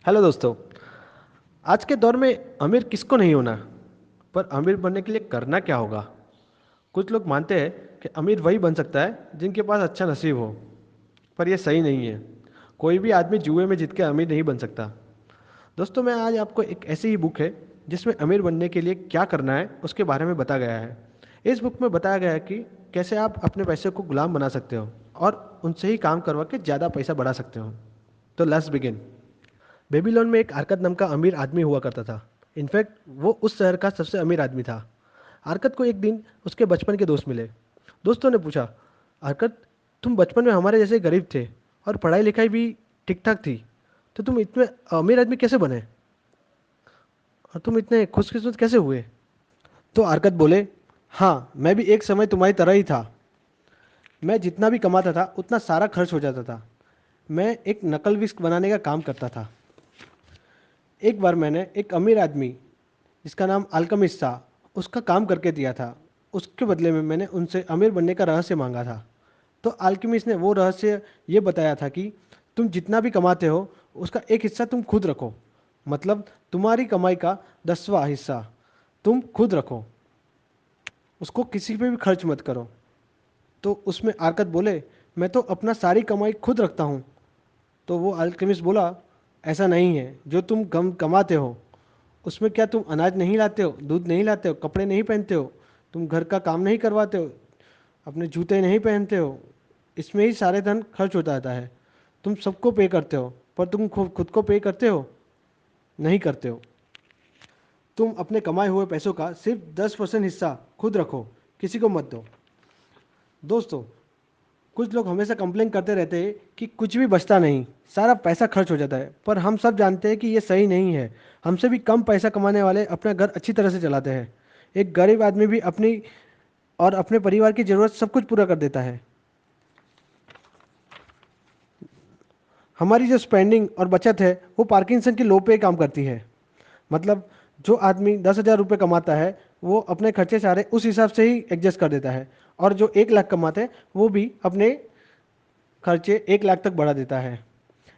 Hello दोस्तों। आज के दौर में अमीर किसको नहीं होना, पर अमीर बनने के लिए करना क्या होगा। कुछ लोग मानते हैं कि अमीर वही बन सकता है जिनके पास अच्छा नसीब हो, पर यह सही नहीं है। कोई भी आदमी जुए में जीत के अमीर नहीं बन सकता। दोस्तों, मैं आज आपको एक ऐसी ही बुक है जिसमें अमीर बनने के लिए क्या करना है उसके बारे में बताया गया है। इस बुक में बताया गया है कि कैसे आप अपने पैसे को गुलाम बना सकते हो और उनसे ही काम करवा के ज़्यादा पैसा बढ़ा सकते हो। तो लेट्स बिगिन। बेबीलोन में एक अरकत नाम का अमीर आदमी हुआ करता था। इनफैक्ट वो उस शहर का सबसे अमीर आदमी था। अरकत को एक दिन उसके बचपन के दोस्त मिले। दोस्तों ने पूछा, अरकत, तुम बचपन में हमारे जैसे गरीब थे और पढ़ाई लिखाई भी ठीक ठाक थी, तो तुम इतने अमीर आदमी कैसे बने और तुम इतने खुशकिस्मत कैसे हुए। तो अरकत बोले, हाँ, मैं भी एक समय तुम्हारी तरह ही था। मैं जितना भी कमाता था उतना सारा खर्च हो जाता था। मैं एक नकल विस्क बनाने का काम करता था। एक बार मैंने एक अमीर आदमी जिसका नाम अल्केमिस्ट था उसका काम करके दिया था। उसके बदले में मैंने उनसे अमीर बनने का रहस्य मांगा था। तो अल्केमिस्ट ने वो रहस्य ये बताया था कि तुम जितना भी कमाते हो उसका एक हिस्सा तुम खुद रखो। मतलब तुम्हारी कमाई का 10वां हिस्सा तुम खुद रखो, उसको किसी पे भी खर्च मत करो। तो उसमें आरकत बोले, मैं तो अपना सारी कमाई खुद रखता हूँ। तो वो अल्केमिस्ट बोला, ऐसा नहीं है। जो तुम कम कमाते हो उसमें क्या तुम अनाज नहीं लाते हो, दूध नहीं लाते हो, कपड़े नहीं पहनते हो, तुम घर का काम नहीं करवाते हो, अपने जूते नहीं पहनते हो। इसमें ही सारे धन खर्च हो जाता है। तुम सबको पे करते हो, पर तुम खुद खुद को पे करते हो, नहीं करते हो। तुम अपने कमाए हुए पैसों का सिर्फ 10% हिस्सा खुद रखो, किसी को मत दो। दोस्तों, कुछ लोग हमेशा कंप्लेन करते रहते हैं कि कुछ भी बचता नहीं, सारा पैसा खर्च हो जाता है, पर हम सब जानते हैं कि ये सही नहीं है। हमसे भी कम पैसा कमाने वाले अपना घर अच्छी तरह से चलाते हैं। एक गरीब आदमी भी अपनी और अपने परिवार की ज़रूरत सब कुछ पूरा कर देता है। हमारी जो स्पेंडिंग और बचत है वो पार्किंसन की लो पे काम करती है। मतलब जो आदमी 10,000 रुपये कमाता है वो अपने खर्चे सारे उस हिसाब से ही एडजस्ट कर देता है, और जो 1 लाख कमाते हैं वो भी अपने खर्चे 1 लाख तक बढ़ा देता है।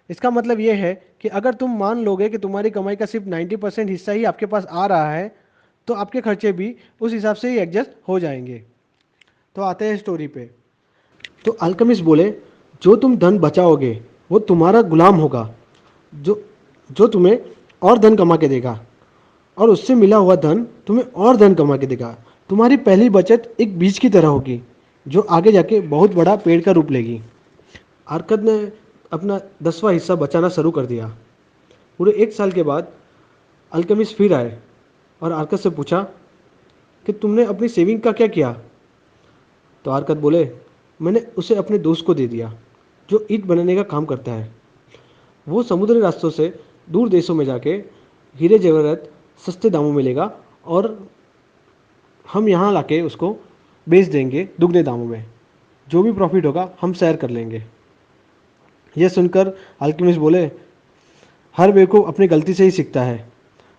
इसका मतलब ये है कि अगर तुम मान लोगे कि तुम्हारी कमाई का सिर्फ 90% हिस्सा ही आपके पास आ रहा है, तो आपके खर्चे भी उस हिसाब से ही एडजस्ट हो जाएंगे। तो आते हैं स्टोरी पे। तो अल्केमिस्ट बोले, जो तुम धन बचाओगे वो तुम्हारा गुलाम होगा, जो जो तुम्हें और धन कमा के देगा, और उससे मिला हुआ धन तुम्हें और धन कमा के देगा। तुम्हारी पहली बचत एक बीज की तरह होगी जो आगे जाके बहुत बड़ा पेड़ का रूप लेगी। अरकत ने अपना 10वां हिस्सा बचाना शुरू कर दिया। पूरे 1 साल के बाद अल्केमिस्ट फिर आए और आरकत से पूछा कि तुमने अपनी सेविंग का क्या किया। तो आरकत बोले, मैंने उसे अपने दोस्त को दे दिया जो ईंट बनाने का काम करता है। वो समुद्री रास्तों से दूर देशों में जाके हीरे जवाहरात सस्ते दामों में लेगा, और हम यहाँ लाके उसको बेच देंगे दुगने दामों में। जो भी प्रॉफिट होगा हम शेयर कर लेंगे। यह सुनकर अल्केमिस्ट बोले, हर बेवकूफ़ अपनी गलती से ही सीखता है।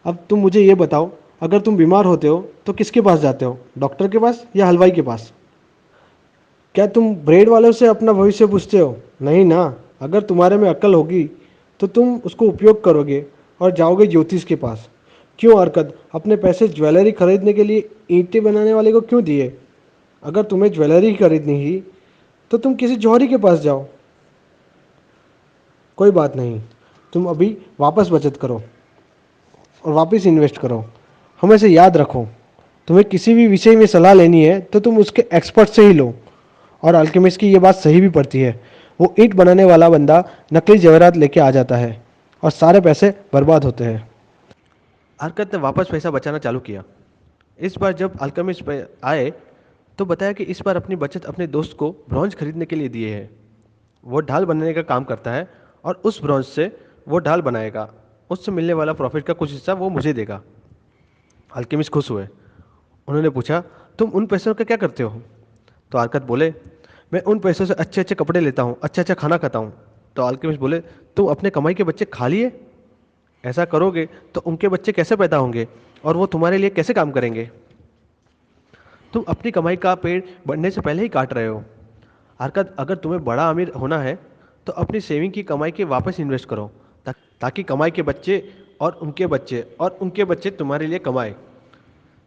अब तुम मुझे ये बताओ, अगर तुम बीमार होते हो तो किसके पास जाते हो, डॉक्टर के पास या हलवाई के पास। क्या तुम ब्रेड वालों से अपना भविष्य पूछते हो? नहीं ना। अगर तुम्हारे में अक्ल होगी तो तुम उसको उपयोग करोगे और जाओगे ज्योतिष के पास। क्यों हरकत, अपने पैसे ज्वेलरी खरीदने के लिए ईंटें बनाने वाले को क्यों दिए? अगर तुम्हें ज्वेलरी खरीदनी ही तो तुम किसी जौहरी के पास जाओ। कोई बात नहीं, तुम अभी वापस बचत करो और वापस इन्वेस्ट करो। हमेशा याद रखो, तुम्हें किसी भी विषय में सलाह लेनी है तो तुम उसके एक्सपर्ट से ही लो। और अल्केमिस्ट की ये बात सही भी पड़ती है। वो ईंट बनाने वाला बंदा नकली जवाहरात लेके आ जाता है और सारे पैसे बर्बाद होते हैं। हरकत ने वापस पैसा बचाना चालू किया। इस बार जब अल्केमिस्ट पे आए तो बताया कि इस बार अपनी बचत अपने दोस्त को ब्रॉन्ज खरीदने के लिए दिए है। वो ढाल बनाने का काम करता है और उस ब्रॉन्ज से वो ढाल बनाएगा। उससे मिलने वाला प्रॉफिट का कुछ हिस्सा वो मुझे देगा। अल्केमिस्ट खुश हुए। उन्होंने पूछा, तुम उन पैसों का क्या करते हो? तो हरकत बोले, मैं उन पैसों से अच्छे अच्छे कपड़े लेता हूँ, अच्छा अच्छा खाना खाता हूँ। तो अल्केमिस्ट बोले, तुम अपने कमाई के बच्चे खा लिए? ऐसा करोगे तो उनके बच्चे कैसे पैदा होंगे और वो तुम्हारे लिए कैसे काम करेंगे? तुम अपनी कमाई का पेड़ बढ़ने से पहले ही काट रहे हो। हरकत, अगर तुम्हें बड़ा अमीर होना है तो अपनी सेविंग की कमाई के वापस इन्वेस्ट करो, ताकि कमाई के बच्चे और उनके बच्चे और उनके बच्चे तुम्हारे लिए कमाए।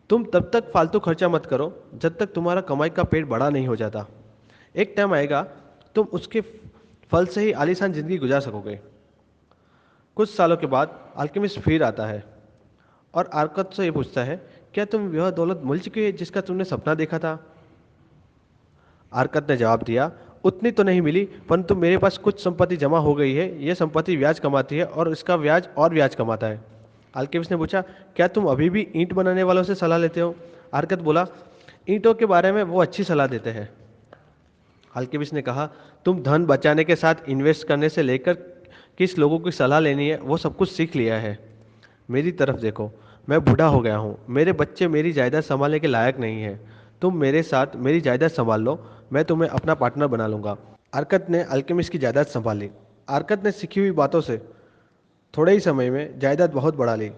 तुम तब तक फालतू खर्चा मत करो जब तक तुम्हारा कमाई का पेट बड़ा नहीं हो जाता। एक टाइम आएगा तुम उसके फल से ही आलीशान जिंदगी गुजार सकोगे। कुछ सालों के बाद अल्केमिस्ट फिर आता है और आर्कत से ये पूछता है, क्या तुम वह दौलत मिल चुकी है जिसका तुमने सपना देखा था? आर्कत ने जवाब दिया, उतनी तो नहीं मिली, परंतु मेरे पास कुछ संपत्ति जमा हो गई है। यह संपत्ति ब्याज कमाती है और इसका ब्याज और ब्याज कमाता है। अल्केमिस्ट ने पूछा, क्या तुम अभी भी ईंट बनाने वालों से सलाह लेते हो? आर्कत बोला, ईंटों के बारे में वो अच्छी सलाह देते हैं। अल्केमिस्ट ने कहा, तुम धन बचाने के साथ इन्वेस्ट करने से लेकर किस लोगों की सलाह लेनी है वो सब कुछ सीख लिया है। मेरी तरफ देखो, मैं बूढ़ा हो गया हूँ, मेरे बच्चे मेरी जायदाद संभालने के लायक नहीं है। तुम मेरे साथ मेरी जायदाद संभाल लो, मैं तुम्हें अपना पार्टनर बना लूंगा। आर्कत ने अल्केमिस्ट की जायदाद संभाली। आर्कत ने सीखी हुई बातों से थोड़े ही समय में जायदाद बहुत बढ़ा ली।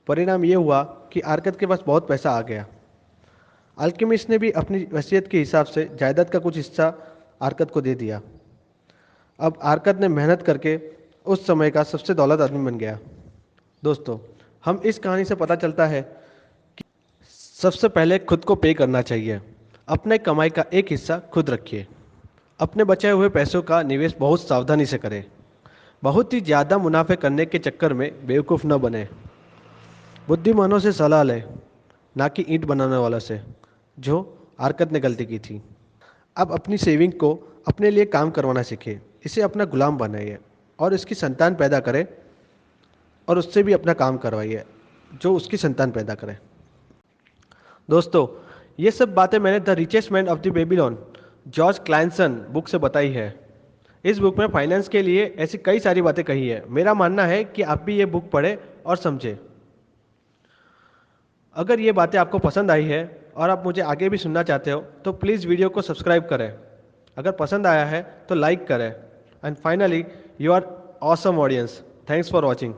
परिणाम ये हुआ कि आर्कत के पास बहुत पैसा आ गया। अल्केमिस्ट ने भी अपनी वसीयत के हिसाब से जायदाद का कुछ हिस्सा आर्कत को दे दिया। अब आर्कत ने मेहनत करके उस समय का सबसे दौलत आदमी बन गया। दोस्तों, हम इस कहानी से पता चलता है कि सबसे पहले खुद को पे करना चाहिए। अपने कमाई का एक हिस्सा खुद रखिए। अपने बचाए हुए पैसों का निवेश बहुत सावधानी से करें। बहुत ही ज़्यादा मुनाफे करने के चक्कर में बेवकूफ़ न बने। बुद्धिमानों से सलाह लें, ना कि ईंट बनाने वालों से, जो आर्कत ने गलती की थी। अब अपनी सेविंग को अपने लिए काम करवाना सीखें। इसे अपना गुलाम बनाइए और इसकी संतान पैदा करें और उससे भी अपना काम करवाइए जो उसकी संतान पैदा करे। दोस्तों, ये सब बातें मैंने the richest man of the Babylon George Clason book से बताई है। इस बुक में फाइनेंस के लिए ऐसी कई सारी बातें कही है। मेरा मानना है कि आप भी ये बुक पढ़ें और समझें। अगर ये बातें आपको पसंद आई है और आप मुझे आगे भी सुनना चाहते हो तो प्लीज़ वीडियो को सब्सक्राइब करें। अगर पसंद आया है तो लाइक करें। And finally, you are awesome audience. Thanks for watching.